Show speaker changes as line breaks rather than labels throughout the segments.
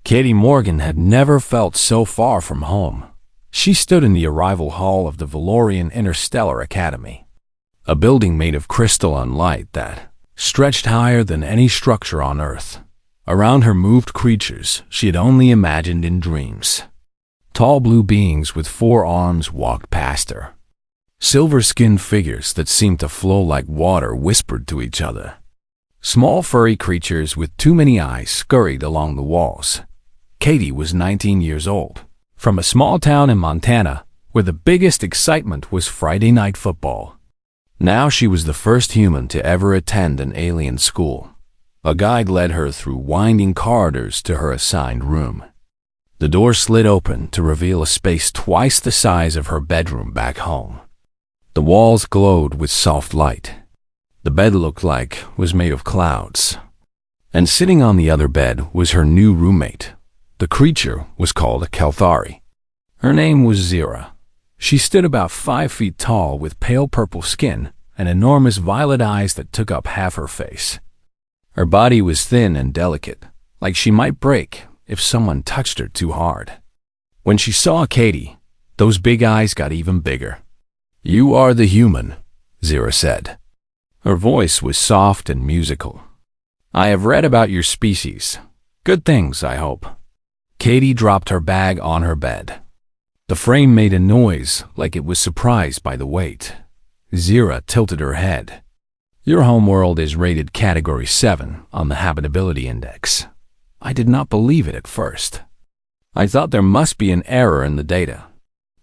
Katie Morgan had never felt so far from home. She stood in the arrival hall of the Valorian Interstellar Academy, a building made of crystal and light that stretched higher than any structure on Earth. Around her moved creatures she had only imagined in dreams. Tall blue beings with 4 arms walked past her. Silver-skinned figures that seemed to flow like water whispered to each other. Small furry creatures with too many eyes scurried along the walls. Katie was 19 years old, from a small town in Montana where the biggest excitement was Friday night football. Now she was the first human to ever attend an alien school. A guide led her through winding corridors to her assigned room. The door slid open to reveal a space twice the size of her bedroom back home. The walls glowed with soft light. The bed looked like it was made of clouds. And sitting on the other bed was her new roommate. The creature was called a Kelthari. Her name was Zira. She stood about 5 feet tall with pale purple skin and enormous violet eyes that took up half her face. Her body was thin and delicate, like she might break if someone touched her too hard. When she saw Katie, those big eyes got even bigger. "You are the human," Zira said. Her voice was soft and musical. "I have read about your species. Good things, I hope." Katie dropped her bag on her bed. The frame made a noise like it was surprised by the weight. Zira tilted her head. "Your homeworld is rated Category 7 on the Habitability Index." I did not believe it at first. I thought there must be an error in the data.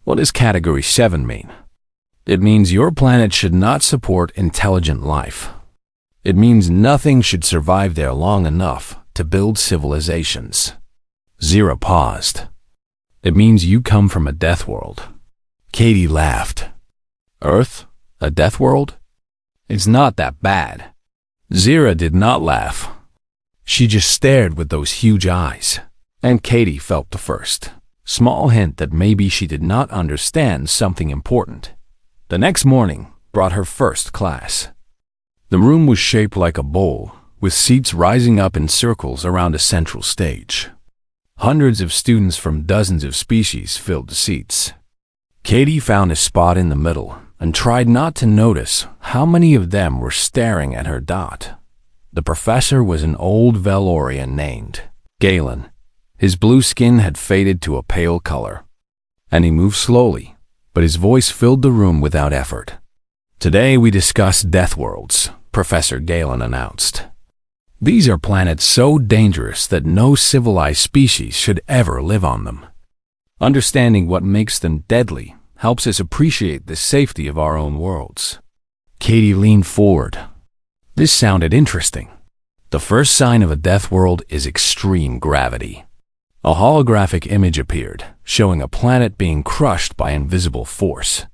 What does Category 7 mean? It means your planet should not support intelligent life. It means nothing should survive there long enough to build civilizations. Zira paused. It means you come from a death world. Katie laughed. Earth? A death world? It's not that bad. Zira did not laugh. She just stared with those huge eyes. And Katie felt the first small hint that maybe she did not understand something important. The next morning brought her first class. The room was shaped like a bowl, with seats rising up in circles around a central stage. Hundreds of students from dozens of species filled the seats. Katie found a spot in the middle and tried not to notice how many of them were staring at her dot. The professor was an old Valorian named Galen. His blue skin had faded to a pale color, and he moved slowly, but his voice filled the room without effort. "Today we discuss death worlds," Professor Galen announced. "These are planets so dangerous that no civilized species should ever live on them. Understanding what makes them deadly helps us appreciate the safety of our own worlds." Katie leaned forward. This sounded interesting. The first sign of a death world is extreme gravity. A holographic image appeared, showing a planet being crushed by invisible force.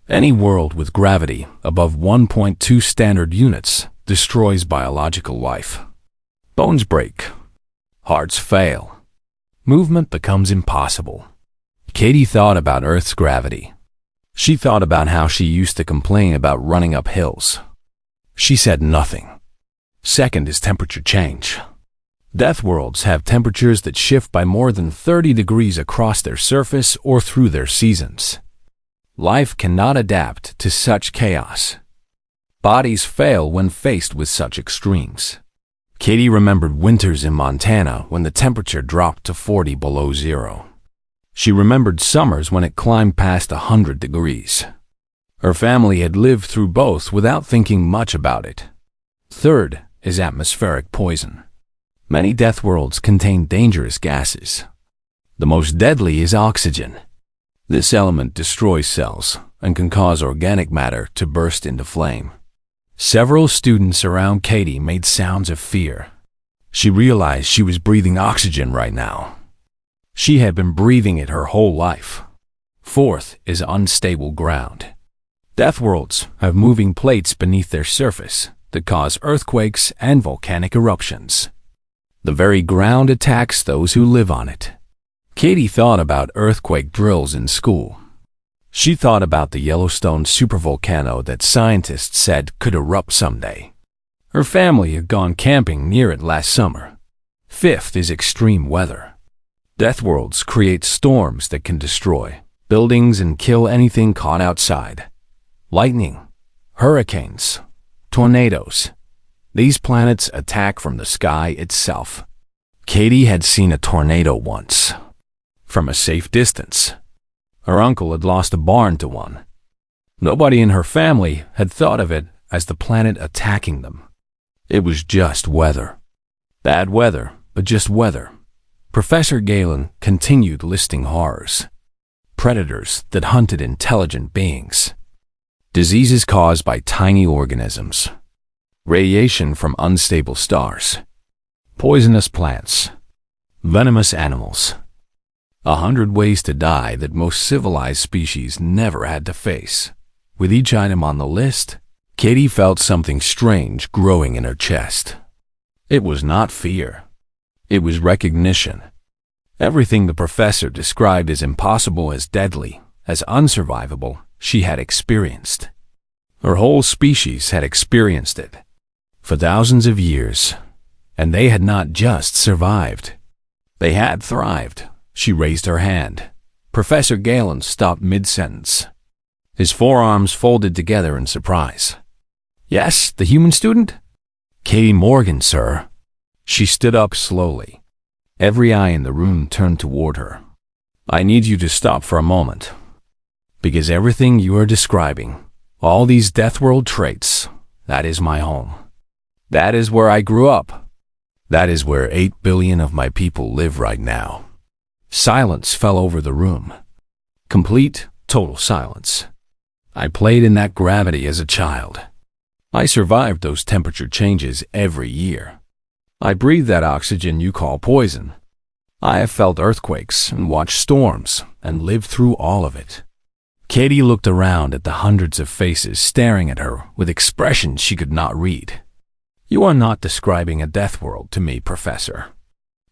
Any world with gravity above 1.2 standard units destroys biological life. Bones break. Hearts fail. Movement becomes impossible. Katie thought about Earth's gravity. She thought about how she used to complain about running up hills. She said nothing. Second is temperature change. Death worlds have temperatures that shift by more than 30 degrees across their surface or through their seasons. Life cannot adapt to such chaos. Bodies fail when faced with such extremes. Katie remembered winters in Montana when the temperature dropped to 40 below zero. She remembered summers when it climbed past 100 degrees. Her family had lived through both without thinking much about it. Third is atmospheric poison. Many death worlds contain dangerous gases. The most deadly is oxygen. This element destroys cells and can cause organic matter to burst into flame. Several students around Katie made sounds of fear. She realized she was breathing oxygen right now. She had been breathing it her whole life. Fourth is unstable ground. Death worlds have moving plates beneath their surface that cause earthquakes and volcanic eruptions. The very ground attacks those who live on it. Katie thought about earthquake drills in school. She thought about the Yellowstone supervolcano that scientists said could erupt someday. Her family had gone camping near it last summer. Fifth is extreme weather. Deathworlds create storms that can destroy buildings and kill anything caught outside. Lightning, hurricanes, tornadoes. These planets attack from the sky itself. Katie had seen a tornado once, from a safe distance. Her uncle had lost a barn to one. Nobody in her family had thought of it as the planet attacking them. It was just weather. Bad weather, but just weather. Professor Galen continued listing horrors. Predators that hunted intelligent beings. Diseases caused by tiny organisms. Radiation from unstable stars. Poisonous plants. Venomous animals. 100 ways to die that most civilized species never had to face. With each item on the list, Katie felt something strange growing in her chest. It was not fear. It was recognition. Everything the professor described as impossible, as deadly, as unsurvivable, she had experienced. Her whole species had experienced it. For thousands of years. And they had not just survived. They had thrived. She raised her hand. Professor Galen stopped mid-sentence. His forearms folded together in surprise. Yes, the human student? Katie Morgan, sir. She stood up slowly. Every eye in the room turned toward her. I need you to stop for a moment. Because everything you are describing, all these Deathworld traits, that is my home. That is where I grew up. That is where 8 billion of my people live right now. Silence fell over the room. Complete, total silence. I played in that gravity as a child. I survived those temperature changes every year. I breathed that oxygen you call poison. I have felt earthquakes and watched storms and lived through all of it. Katie looked around at the hundreds of faces staring at her with expressions she could not read. You are not describing a death world to me, Professor.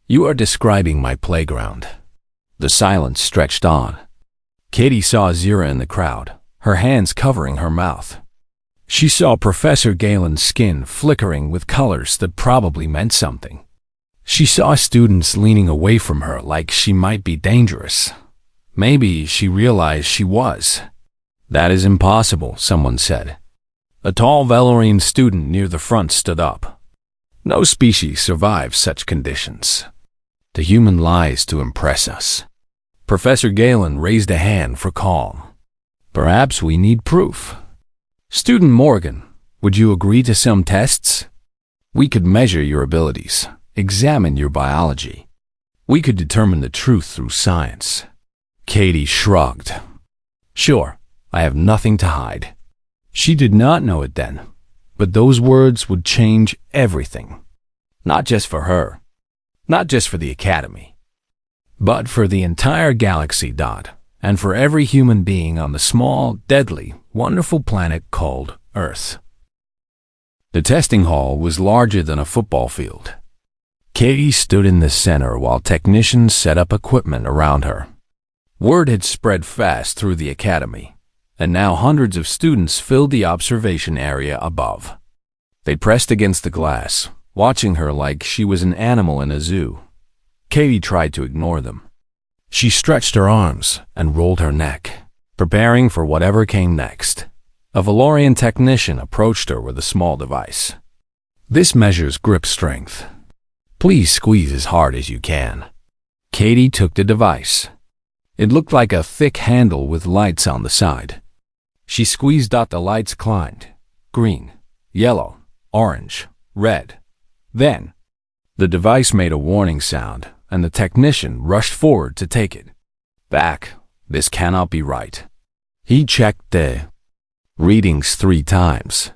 You are describing my playground. The silence stretched on. Katie saw Zira in the crowd, her hands covering her mouth. She saw Professor Galen's skin flickering with colors that probably meant something. She saw students leaning away from her like she might be dangerous. Maybe she realized she was. That is impossible, someone said. A tall Valorian student near the front stood up. No species survives such conditions. The human lies to impress us. Professor Galen raised a hand for calm. Perhaps we need proof. Student Morgan, would you agree to some tests? We could measure your abilities, examine your biology. We could determine the truth through science. Katie shrugged. Sure, I have nothing to hide. She did not know it then, but those words would change everything. Not just for her, not just for the Academy, but for the entire galaxy, and for every human being on the small, deadly, wonderful planet called Earth. The testing hall was larger than a football field. Katie stood in the center while technicians set up equipment around her. Word had spread fast through the Academy, and now hundreds of students filled the observation area above. They pressed against the glass, watching her like she was an animal in a zoo. Katie tried to ignore them. She stretched her arms and rolled her neck, preparing for whatever came next. A Valorian technician approached her with a small device. This measures grip strength. Please squeeze as hard as you can. Katie took the device. It looked like a thick handle with lights on the side. She squeezed. The lights climbed. Green, yellow, orange, red. Then, the device made a warning sound, and the technician rushed forward to take it. Back. This cannot be right. He checked the readings 3 times.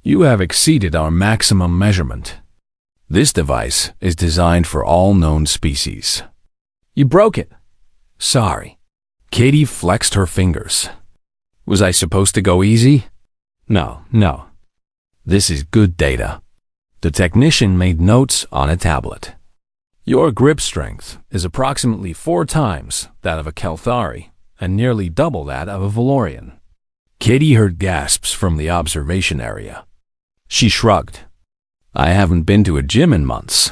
You have exceeded our maximum measurement. This device is designed for all known species. You broke it. Sorry. Katie flexed her fingers. Was I supposed to go easy? No. This is good data. The technician made notes on a tablet. Your grip strength is approximately 4 times that of a Kelthari and nearly double that of a Valorian. Katie heard gasps from the observation area. She shrugged. I haven't been to a gym in months.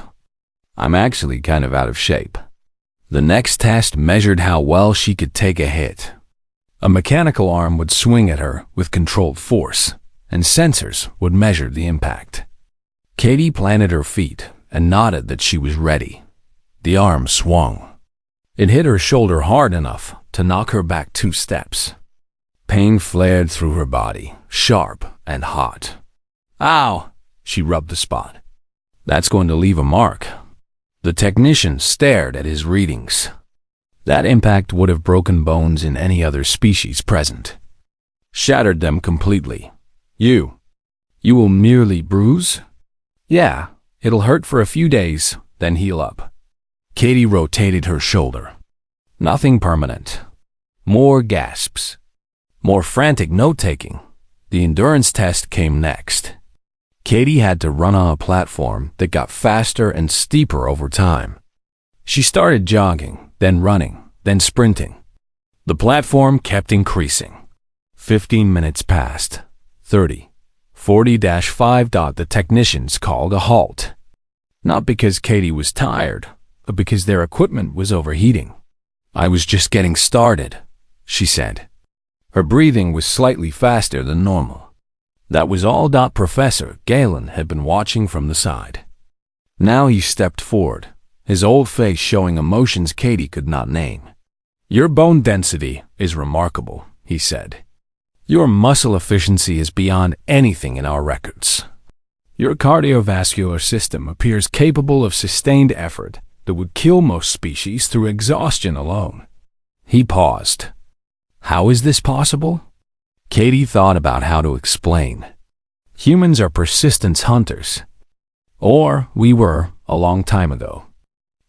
I'm actually kind of out of shape. The next test measured how well she could take a hit. A mechanical arm would swing at her with controlled force, and sensors would measure the impact. Katie planted her feet and nodded that she was ready. The arm swung. It hit her shoulder hard enough to knock her back 2 steps. Pain flared through her body, sharp and hot. Ow! She rubbed the spot. That's going to leave a mark. The technician stared at his readings. That impact would have broken bones in any other species present. Shattered them completely. You will merely bruise? Yeah, it'll hurt for a few days, then heal up. Katie rotated her shoulder. Nothing permanent. More gasps. More frantic note-taking. The endurance test came next. Katie had to run on a platform that got faster and steeper over time. She started jogging, then running, then sprinting. The platform kept increasing. 15 minutes passed. 30. 40-5. The technicians called a halt. Not because Katie was tired, but because their equipment was overheating. I was just getting started, she said. Her breathing was slightly faster than normal. That was all. Professor Galen had been watching from the side. Now he stepped forward, his old face showing emotions Katie could not name. Your bone density is remarkable, he said. Your muscle efficiency is beyond anything in our records. Your cardiovascular system appears capable of sustained effort that would kill most species through exhaustion alone. He paused. How is this possible? Katie thought about how to explain. Humans are persistence hunters. Or we were a long time ago.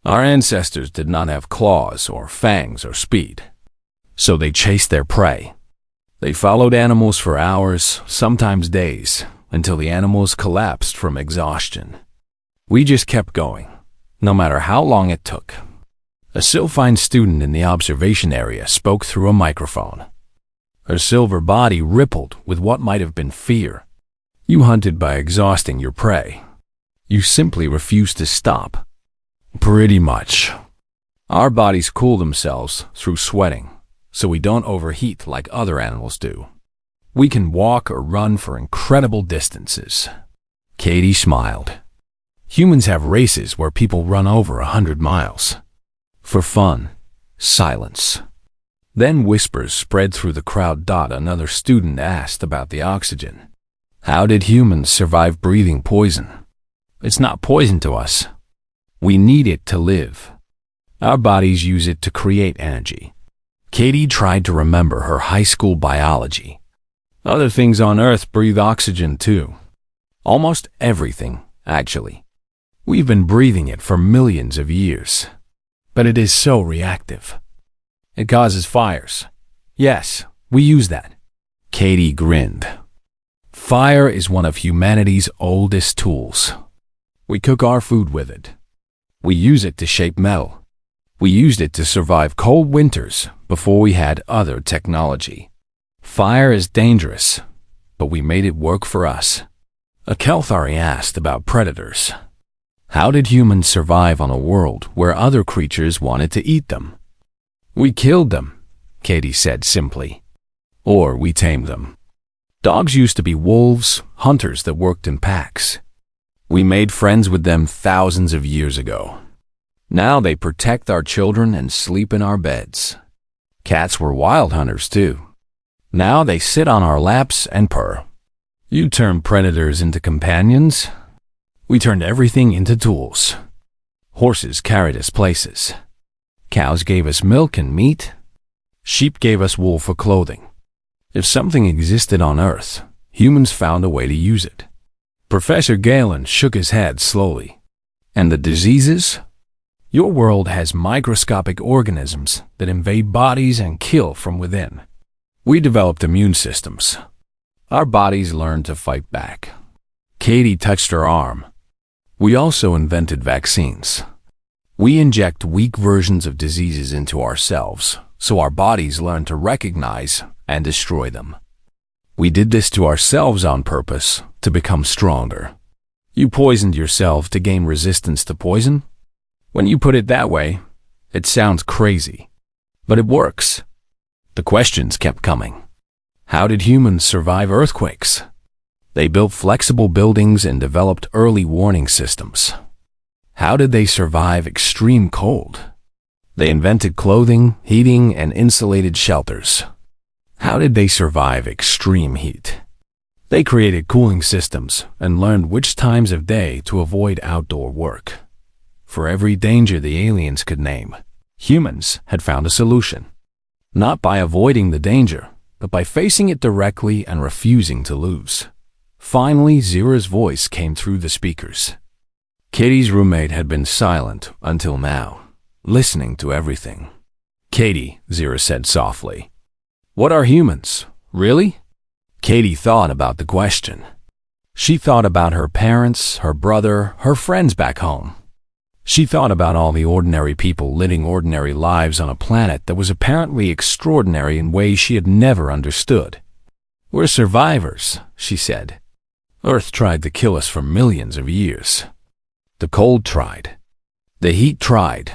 Our ancestors did not have claws or fangs or speed. So they chased their prey. They followed animals for hours, sometimes days, until the animals collapsed from exhaustion. We just kept going, no matter how long it took. A Sci-Fi student in the observation area spoke through a microphone. Her silver body rippled with what might have been fear. You hunted by exhausting your prey. You simply refused to stop. Pretty much. Our bodies cool themselves through sweating, so we don't overheat like other animals do. We can walk or run for incredible distances. Katie smiled. Humans have races where people run over 100 miles. For fun. Silence. Then whispers spread through the crowd. Another student asked about the oxygen. How did humans survive breathing poison? It's not poison to us. We need it to live. Our bodies use it to create energy. Katie tried to remember her high school biology. Other things on Earth breathe oxygen too. Almost everything, actually. We've been breathing it for millions of years. But it is so reactive. It causes fires. Yes, we use that. Katie grinned. Fire is one of humanity's oldest tools. We cook our food with it. We use it to shape metal. We used it to survive cold winters before we had other technology. Fire is dangerous, but we made it work for us. A Kelthari asked about predators. How did humans survive on a world where other creatures wanted to eat them? We killed them, Katie said simply. Or we tamed them. Dogs used to be wolves, hunters that worked in packs. We made friends with them thousands of years ago. Now they protect our children and sleep in our beds. Cats were wild hunters too. Now they sit on our laps and purr. You turned predators into companions. We turned everything into tools. Horses carried us places. Cows gave us milk and meat. Sheep gave us wool for clothing. If something existed on Earth, humans found a way to use it. Professor Galen shook his head slowly. And the diseases? Your world has microscopic organisms that invade bodies and kill from within. We developed immune systems. Our bodies learned to fight back. Katie touched her arm. We also invented vaccines. We inject weak versions of diseases into ourselves, so our bodies learn to recognize and destroy them. We did this to ourselves on purpose, to become stronger. You poisoned yourself to gain resistance to poison? When you put it that way, It sounds crazy, but it works. The questions kept coming. How did humans survive earthquakes? They built flexible buildings and developed early warning systems. How did they survive extreme cold? They invented clothing, heating, and insulated shelters. How did they survive extreme heat? They created cooling systems and learned which times of day to avoid outdoor work. For every danger the aliens could name, humans had found a solution. Not by avoiding the danger, but by facing it directly and refusing to lose. Finally, Zira's voice came through the speakers. Katie's roommate had been silent until now, listening to everything. "Katie," Zira said softly, "what are humans, really?" Katie thought about the question. She thought about her parents, her brother, her friends back home. She thought about all the ordinary people living ordinary lives on a planet that was apparently extraordinary in ways she had never understood. "We're survivors," she said. "Earth tried to kill us for millions of years. The cold tried. The heat tried.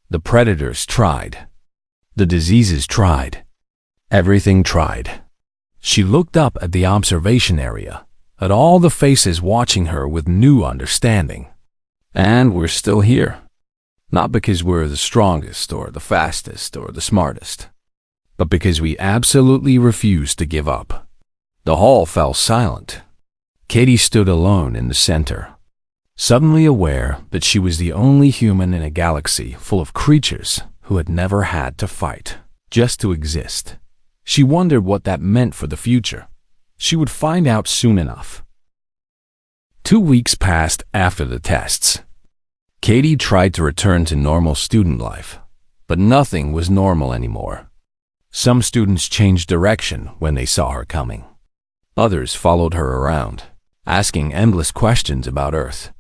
The predators tried. The diseases tried. Everything tried." She looked up at the observation area, at all the faces watching her with new understanding. "And we're still here. Not because we're the strongest or the fastest or the smartest, but because we absolutely refuse to give up." The hall fell silent. Katie stood alone in the center, suddenly aware that she was the only human in a galaxy full of creatures who had never had to fight, just to exist. She wondered what that meant for the future. She would find out soon enough. 2 weeks passed after the tests. Katie tried to return to normal student life, but nothing was normal anymore. Some students changed direction when they saw her coming. Others followed her around, asking endless questions about Earth.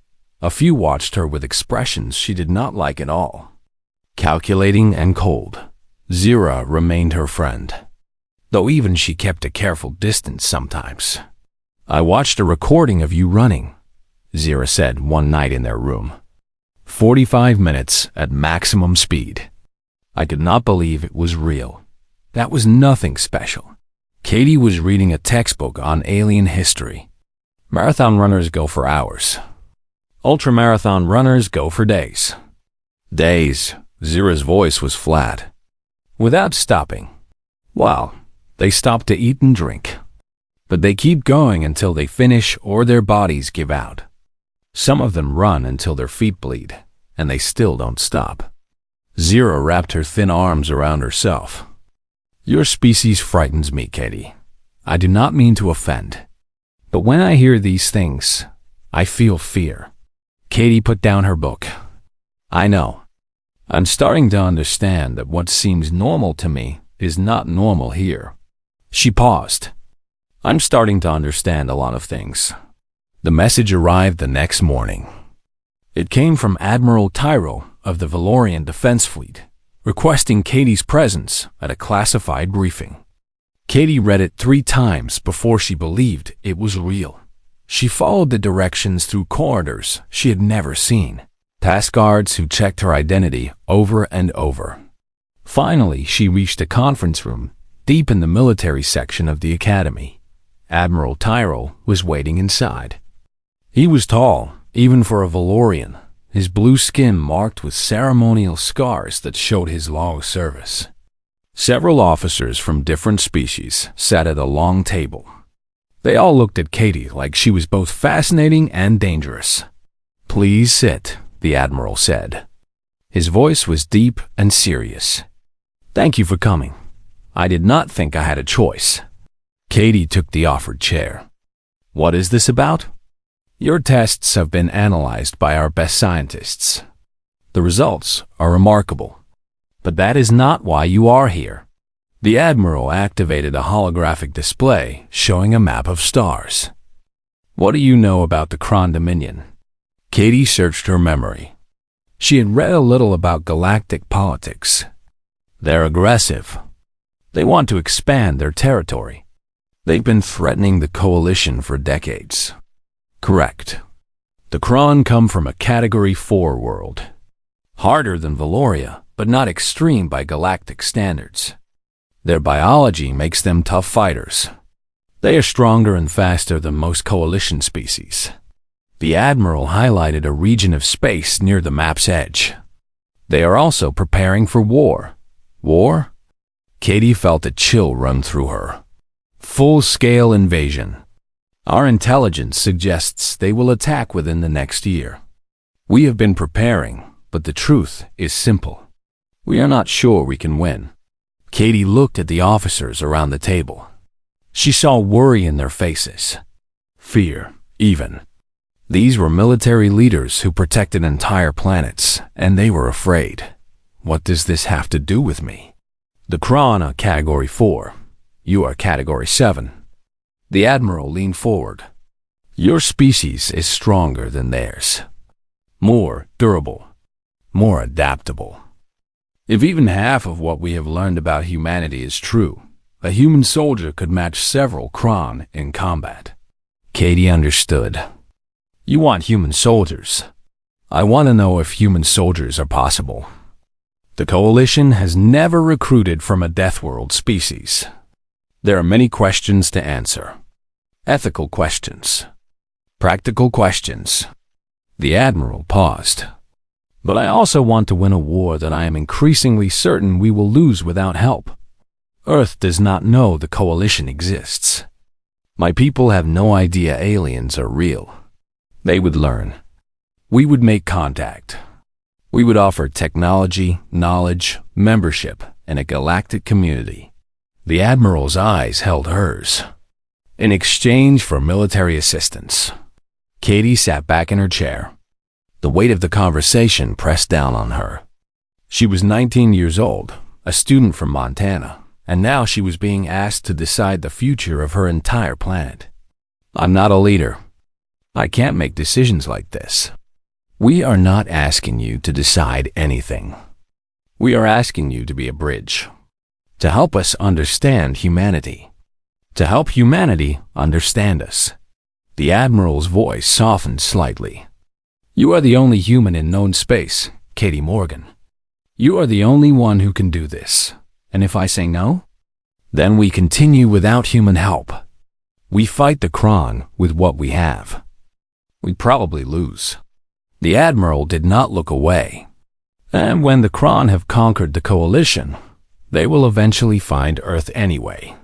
A few watched her with expressions she did not like at all. Calculating and cold, Zira remained her friend, though even she kept a careful distance sometimes. "I watched a recording of you running," Zira said one night in their room. 45 minutes at maximum speed. I could not believe it was real. That was nothing special. Katie was reading a textbook on alien history. Marathon runners go for hours. Ultramarathon runners go for days. Days. Zira's voice was flat. Without stopping. Well, they stop to eat and drink. But they keep going until they finish or their bodies give out. Some of them run until their feet bleed, and they still don't stop. Zira wrapped her thin arms around herself. "Your species frightens me, Katie. I do not mean to offend. But when I hear these things, I feel fear." Katie put down her book. "I know. I'm starting to understand that what seems normal to me is not normal here." She paused. "I'm starting to understand a lot of things." The message arrived the next morning. It came from Admiral Tyrell of the Valorian Defense Fleet, requesting Katie's presence at a classified briefing. Katie read it 3 times before she believed it was real. She followed the directions through corridors she had never seen, past guards who checked her identity over and over. Finally, she reached a conference room deep in the military section of the academy. Admiral Tyrell was waiting inside. He was tall, even for a Valorian, his blue skin marked with ceremonial scars that showed his long service. Several officers from different species sat at a long table. They all looked at Katie like she was both fascinating and dangerous. "Please sit," the Admiral said. His voice was deep and serious. "Thank you for coming. I did not think I had a choice." Katie took the offered chair. "What is this about?" "Your tests have been analyzed by our best scientists. The results are remarkable. But that is not why you are here." The Admiral activated a holographic display showing a map of stars. "What do you know about the Kron Dominion?" Katie searched her memory. She had read a little about galactic politics. "They're aggressive. They want to expand their territory. They've been threatening the coalition for decades." "Correct. The Kron come from a Category 4 world. Harder than Valoria, but not extreme by galactic standards. Their biology makes them tough fighters. They are stronger and faster than most coalition species. The Admiral highlighted a region of space near the map's edge. They are also preparing for war. War? Katie felt a chill run through her. Full-scale invasion. Our intelligence suggests they will attack within the next year. We have been preparing, but the truth is simple. We are not sure we can win. Katie looked at the officers around the table. She saw worry in their faces. Fear, even. These were military leaders who protected entire planets, and they were afraid. What does this have to do with me? The Kron are Category 4. You are Category 7. The Admiral leaned forward. Your species is stronger than theirs. More durable. More adaptable. If even half of what we have learned about humanity is true, a human soldier could match several Kron in combat. Katie understood. You want human soldiers. I want to know if human soldiers are possible. The Coalition has never recruited from a Deathworld species. There are many questions to answer. Ethical questions. Practical questions. The Admiral paused. But I also want to win a war that I am increasingly certain we will lose without help. Earth does not know the Coalition exists. My people have no idea aliens are real. They would learn. We would make contact. We would offer technology, knowledge, membership, and a galactic community. The Admiral's eyes held hers. In exchange for military assistance. Katie sat back in her chair. The weight of the conversation pressed down on her. She was 19 years old, a student from Montana, and now she was being asked to decide the future of her entire planet. I'm not a leader. I can't make decisions like this. We are not asking you to decide anything. We are asking you to be a bridge, to help us understand humanity, to help humanity understand us. The Admiral's voice softened slightly. You are the only human in known space, Katie Morgan. You are the only one who can do this. And if I say no, then we continue without human help. We fight the Kron with what we have. We probably lose. The Admiral did not look away. And when the Kron have conquered the Coalition, they will eventually find Earth anyway.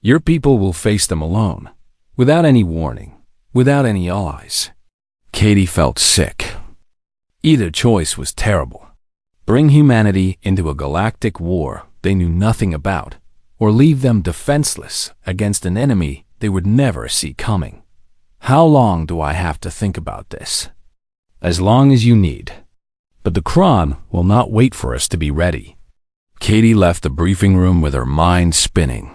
Your people will face them alone, without any warning, without any allies. Katie felt sick. Either choice was terrible. Bring humanity into a galactic war they knew nothing about, or leave them defenseless against an enemy they would never see coming. How long do I have to think about this? As long as you need. But the Kron will not wait for us to be ready. Katie left the briefing room with her mind spinning.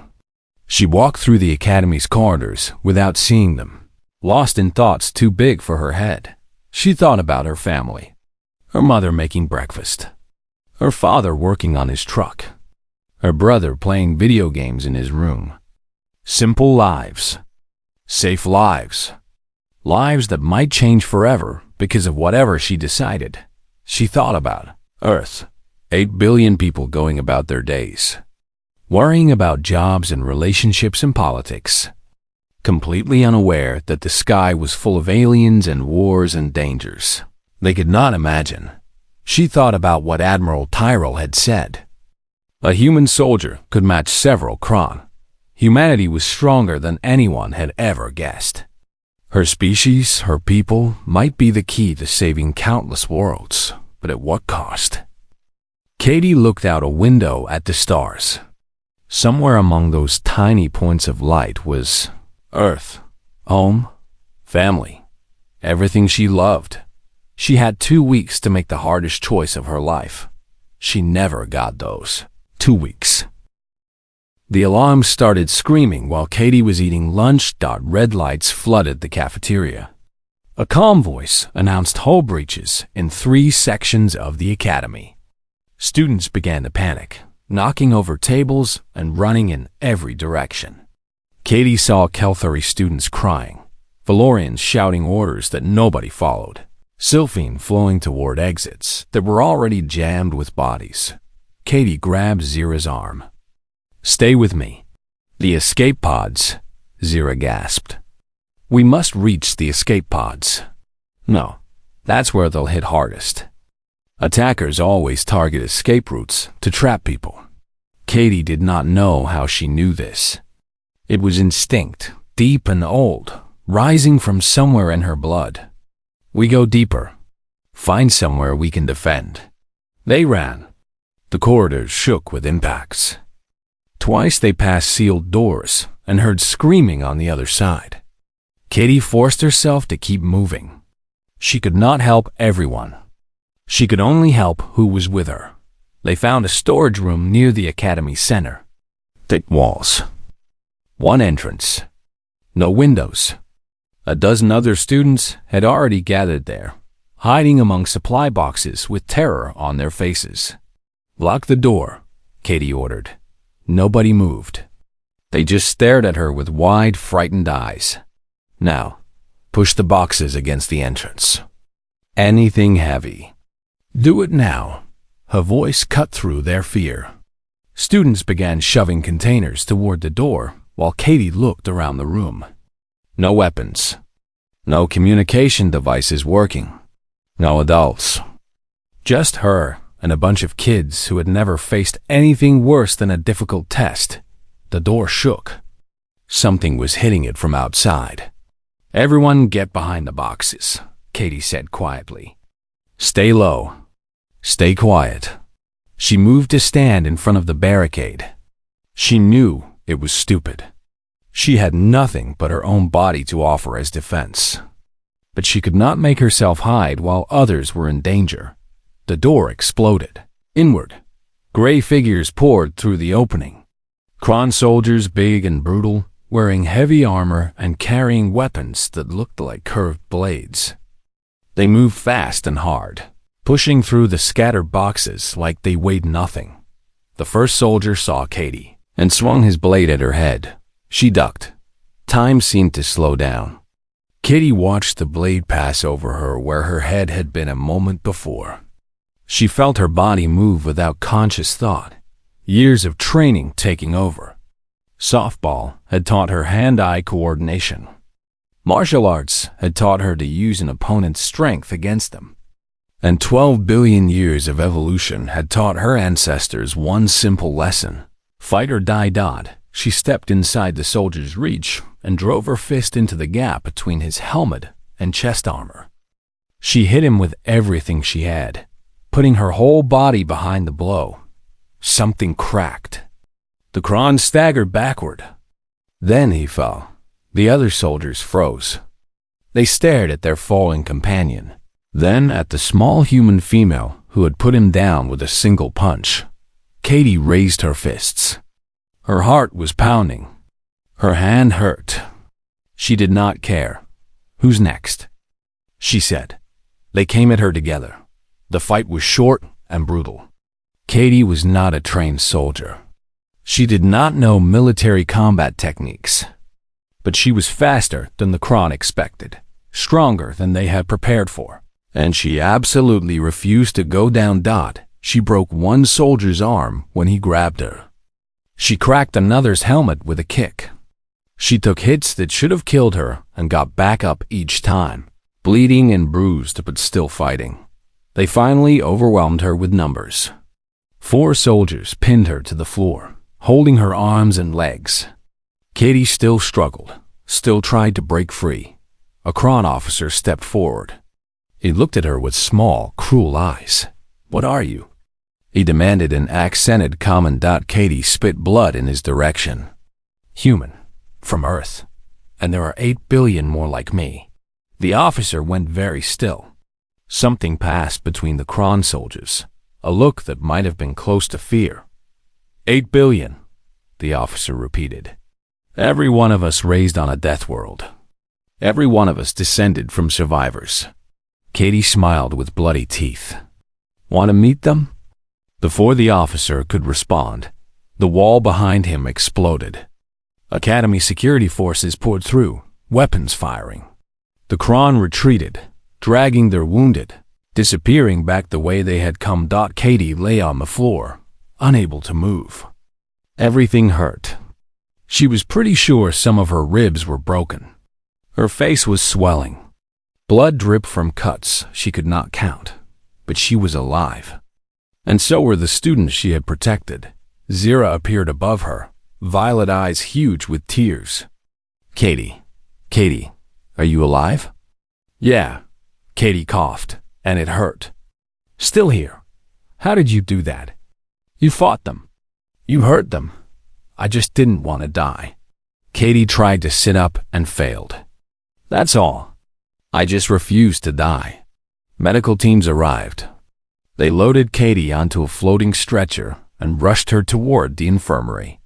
She walked through the Academy's corridors without seeing them, lost in thoughts too big for her head. She thought about her family, her mother making breakfast, her father working on his truck, her brother playing video games in his room. Simple lives. Safe lives. Lives that might change forever because of whatever she decided. She thought about Earth. 8 billion people going about their days. Worrying about jobs and relationships and politics. Completely unaware that the sky was full of aliens and wars and dangers. They could not imagine. She thought about what Admiral Tyrell had said. A human soldier could match several Kron. Humanity was stronger than anyone had ever guessed. Her species, her people, might be the key to saving countless worlds, but at what cost? Katie looked out a window at the stars. Somewhere among those tiny points of light was Earth, home, family, everything she loved. She had 2 weeks to make the hardest choice of her life. She never got those 2 weeks. The alarm started screaming while Katie was eating lunch. Red lights flooded the cafeteria. A calm voice announced hull breaches in 3 sections of the Academy. Students began to panic, knocking over tables and running in every direction. Katie saw Kelthari students crying, Valorians shouting orders that nobody followed, Sylphine flowing toward exits that were already jammed with bodies. Katie grabbed Zira's arm. "Stay with me." "The escape pods," Zira gasped. "We must reach the escape pods." "No, that's where they'll hit hardest. Attackers always target escape routes to trap people." Katie did not know how she knew this. It was instinct, deep and old, rising from somewhere in her blood. "We go deeper. Find somewhere we can defend." They ran. The corridors shook with impacts. Twice they passed sealed doors and heard screaming on the other side. Katie forced herself to keep moving. She could not help everyone. She could only help who was with her. They found a storage room near the academy center. Thick walls. One entrance. No windows. A dozen other students had already gathered there, hiding among supply boxes with terror on their faces. "Lock the door," Katie ordered. Nobody moved. They just stared at her with wide, frightened eyes. "Now, push the boxes against the entrance. Anything heavy. Do it now." Her voice cut through their fear. Students began shoving containers toward the door while Katie looked around the room. No weapons. No communication devices working. No adults. Just her and a bunch of kids who had never faced anything worse than a difficult test. The door shook. Something was hitting it from outside. "Everyone get behind the boxes," Katie said quietly. "Stay low. Stay quiet." She moved to stand in front of the barricade. She knew it was stupid. She had nothing but her own body to offer as defense. But she could not make herself hide while others were in danger. The door exploded. Inward, gray figures poured through the opening. Kron soldiers, big and brutal, wearing heavy armor and carrying weapons that looked like curved blades. They moved fast and hard, pushing through the scattered boxes like they weighed nothing. The first soldier saw Katie and swung his blade at her head. She ducked. Time seemed to slow down. Katie watched the blade pass over her where her head had been a moment before. She felt her body move without conscious thought, years of training taking over. Softball had taught her hand-eye coordination. Martial arts had taught her to use an opponent's strength against them. And 12 billion years of evolution had taught her ancestors one simple lesson. Fight or die. She stepped inside the soldier's reach and drove her fist into the gap between his helmet and chest armor. She hit him with everything she had, putting her whole body behind the blow. Something cracked. The Kron staggered backward. Then he fell. The other soldiers froze. They stared at their falling companion, then at the small human female who had put him down with a single punch. Katie raised her fists. Her heart was pounding. Her hand hurt. She did not care. "Who's next?" she said. They came at her together. The fight was short and brutal. Katie was not a trained soldier. She did not know military combat techniques. But she was faster than the Kron expected, stronger than they had prepared for. And she absolutely refused to go down. She broke one soldier's arm when he grabbed her. She cracked another's helmet with a kick. She took hits that should have killed her and got back up each time, bleeding and bruised but still fighting. They finally overwhelmed her with numbers. 4 soldiers pinned her to the floor, holding her arms and legs. Katie still struggled, still tried to break free. A Kron officer stepped forward. He looked at her with small, cruel eyes. "What are you?" he demanded in accented command. Katie spit blood in his direction. "Human, from Earth, and there are 8 billion more like me." The officer went very still. Something passed between the Kron soldiers, a look that might have been close to fear. 8 billion, the officer repeated. "Every one of us raised on a Deathworld. Every one of us descended from survivors." Katie smiled with bloody teeth. "Want to meet them?" Before the officer could respond, the wall behind him exploded. Academy security forces poured through, weapons firing. The Kron retreated, dragging their wounded, disappearing back the way they had come. Katie lay on the floor, unable to move. Everything hurt. She was pretty sure some of her ribs were broken. Her face was swelling. Blood dripped from cuts she could not count, but she was alive. And so were the students she had protected. Zira appeared above her, violet eyes huge with tears. Katie, are you alive? Yeah, Katie coughed, and it hurt. Still here. How did you do that? You fought them. You hurt them. I just didn't want to die. Katie tried to sit up and failed. That's all. I just refused to die. Medical teams arrived. They loaded Katie onto a floating stretcher and rushed her toward the infirmary.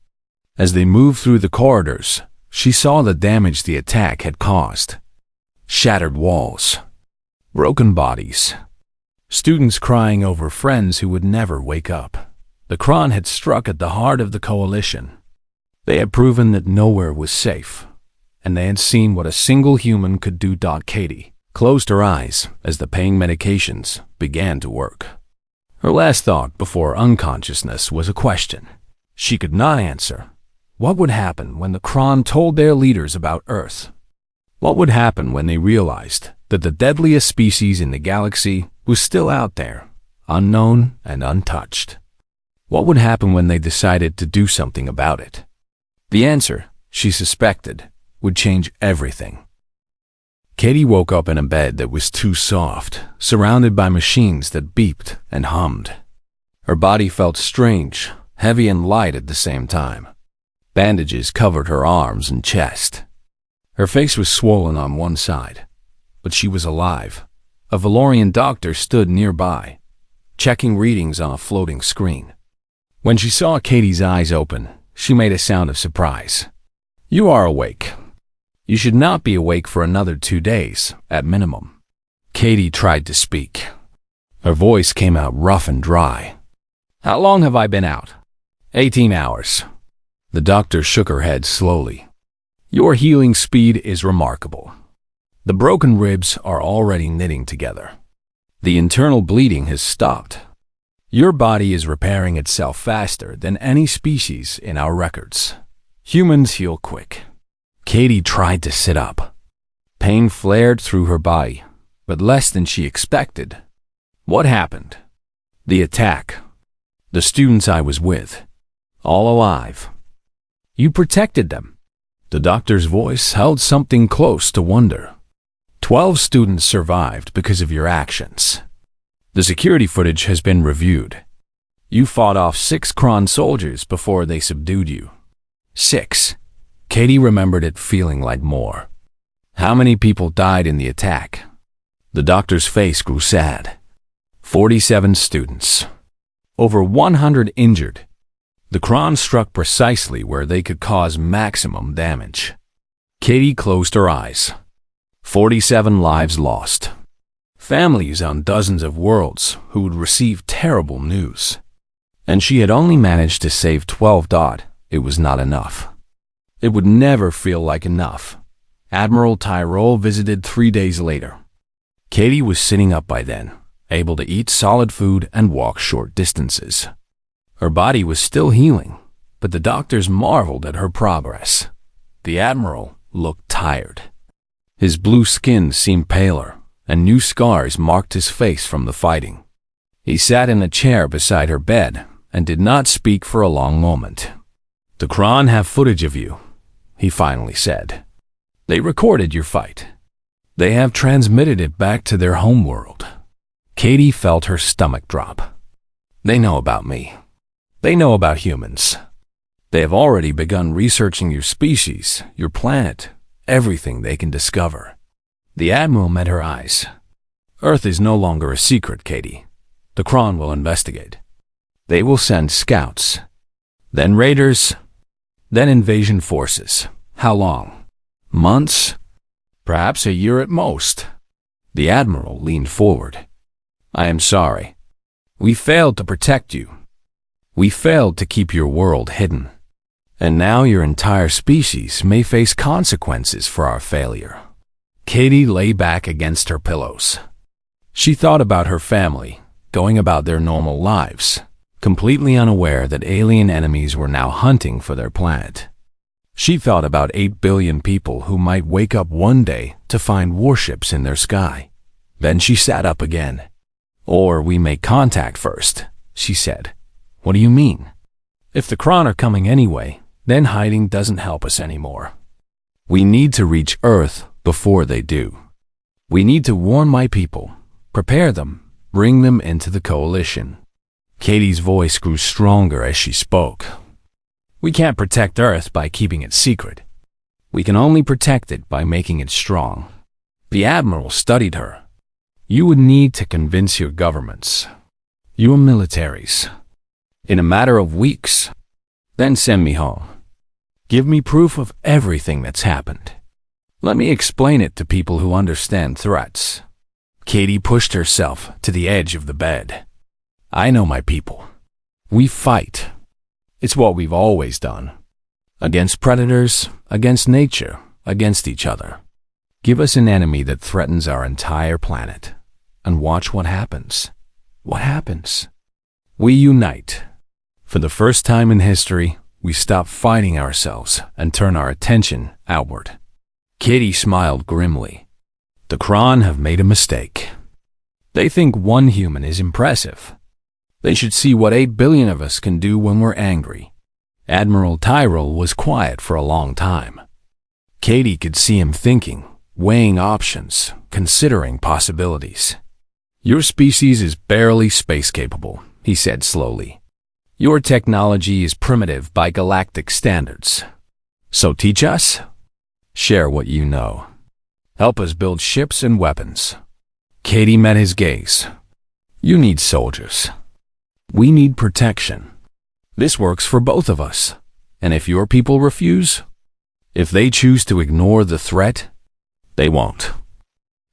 As they moved through the corridors, she saw the damage the attack had caused. Shattered walls, broken bodies, students crying over friends who would never wake up. The Kron had struck at the heart of the coalition. They had proven that nowhere was safe, and they had seen what a single human could do. Katie closed her eyes as the pain medications began to work. Her last thought before unconsciousness was a question she could not answer. What would happen when the Kron told their leaders about Earth? What would happen when they realized that the deadliest species in the galaxy was still out there, unknown and untouched? What would happen when they decided to do something about it? The answer, she suspected, would change everything. Katie woke up in a bed that was too soft, surrounded by machines that beeped and hummed. Her body felt strange, heavy and light at the same time. Bandages covered her arms and chest. Her face was swollen on one side, but she was alive. A Valorian doctor stood nearby, checking readings on a floating screen. When she saw Katie's eyes open, she made a sound of surprise. You are awake. You should not be awake for another 2 days, at minimum. Katie tried to speak. Her voice came out rough and dry. How long have I been out? 18 hours. The doctor shook her head slowly. Your healing speed is remarkable. The broken ribs are already knitting together. The internal bleeding has stopped. Your body is repairing itself faster than any species in our records. Humans heal quick. Katie tried to sit up. Pain flared through her body, but less than she expected. What happened? The attack. The students I was with. All alive. You protected them. The doctor's voice held something close to wonder. 12 students survived because of your actions. The security footage has been reviewed. You fought off 6 Kron soldiers before they subdued you. 6. Katie remembered it feeling like more. How many people died in the attack? The doctor's face grew sad. 47 students. Over 100 injured. The Kron struck precisely where they could cause maximum damage. Katie closed her eyes. 47 lives lost. Families on dozens of worlds who would receive terrible news. And she had only managed to save 12. It was not enough. It would never feel like enough. Admiral Tyrol visited 3 days later. Katie was sitting up by then, able to eat solid food and walk short distances. Her body was still healing, but the doctors marveled at her progress. The Admiral looked tired. His blue skin seemed paler, and new scars marked his face from the fighting. He sat in a chair beside her bed and did not speak for a long moment. The Kron have footage of you, he finally said. They recorded your fight. They have transmitted it back to their homeworld. Katie felt her stomach drop. They know about me. They know about humans. They have already begun researching your species, your planet, everything they can discover. The Admiral met her eyes. Earth is no longer a secret, Katie. The Kron will investigate. They will send scouts, then raiders, then invasion forces. How long? Months? Perhaps a year at most. The Admiral leaned forward. I am sorry. We failed to protect you. We failed to keep your world hidden. And now your entire species may face consequences for our failure. Katie lay back against her pillows. She thought about her family, going about their normal lives, completely unaware that alien enemies were now hunting for their planet. She thought about 8 billion people who might wake up one day to find warships in their sky. Then she sat up again. "Or we make contact first," she said. "What do you mean?" "If the Kron are coming anyway, then hiding doesn't help us anymore. We need to reach Earth before they do. We need to warn my people, prepare them, bring them into the coalition." Katie's voice grew stronger as she spoke. "We can't protect Earth by keeping it secret. We can only protect it by making it strong." The Admiral studied her. "You would need to convince your governments, your militaries, in a matter of weeks. Then send me home. Give me proof of everything that's happened. Let me explain it to people who understand threats." Katie pushed herself to the edge of the bed. "I know my people. We fight. It's what we've always done. Against predators, against nature, against each other. Give us an enemy that threatens our entire planet, and watch what happens. What happens? We unite. For the first time in history, we stop fighting ourselves and turn our attention outward." Katie smiled grimly. "The Kron have made a mistake. They think one human is impressive. They should see what 8 billion of us can do when we're angry." Admiral Tyrell was quiet for a long time. Katie could see him thinking, weighing options, considering possibilities. "Your species is barely space-capable," he said slowly. "Your technology is primitive by galactic standards. So teach us. Share what you know. Help us build ships and weapons." Katie met his gaze. "You need soldiers. We need protection. This works for both of us. And if your people refuse, if they choose to ignore the threat, they won't."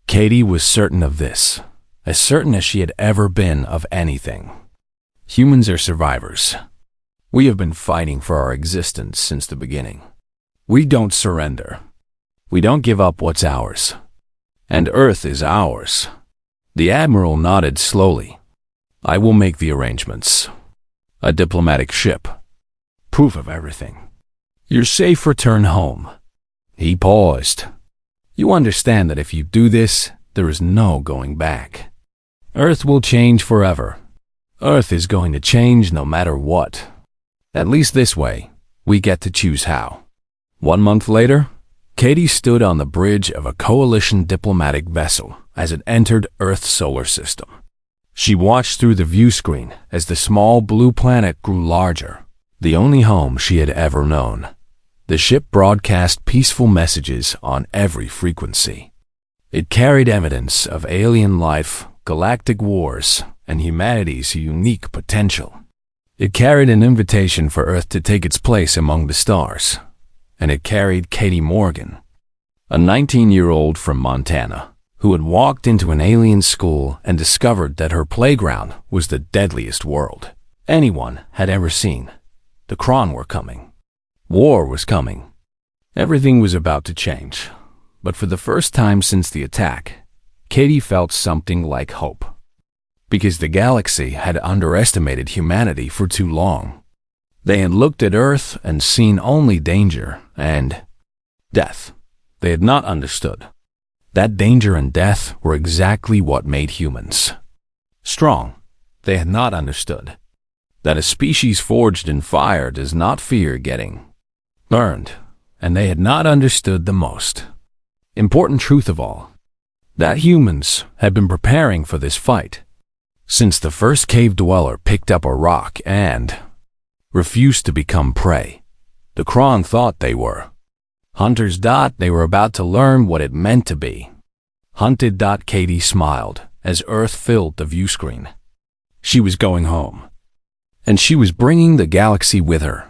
Katie was certain of this, as certain as she had ever been of anything. Humans are survivors. We have been fighting for our existence since the beginning. We don't surrender. We don't give up what's ours. And Earth is ours. The Admiral nodded slowly. "I will make the arrangements. A diplomatic ship. Proof of everything. Your safe return home." He paused. "You understand that if you do this, there is no going back. Earth will change forever. Earth is going to change no matter what. At least this way, we get to choose how." 1 month later, Katie stood on the bridge of a coalition diplomatic vessel as it entered Earth's solar system. She watched through the view screen as the small blue planet grew larger, the only home she had ever known. The ship broadcast peaceful messages on every frequency. It carried evidence of alien life, galactic wars, and humanity's unique potential. It carried an invitation for Earth to take its place among the stars. And it carried Katie Morgan, a 19-year-old from Montana, who had walked into an alien school and discovered that her playground was the deadliest world anyone had ever seen. The Kron were coming. War was coming. Everything was about to change. But for the first time since the attack, Katie felt something like hope. Because the galaxy had underestimated humanity for too long. They had looked at Earth and seen only danger and death. They had not understood. That danger and death were exactly what made humans strong. They had not understood that a species forged in fire does not fear getting burned, and they had not understood the most important truth of all, that humans had been preparing for this fight since the first cave dweller picked up a rock and refused to become prey. The Kron thought they were hunters. They were about to learn what it meant to be hunted. Katie smiled as Earth filled the view screen. She was going home, and she was bringing the galaxy with her.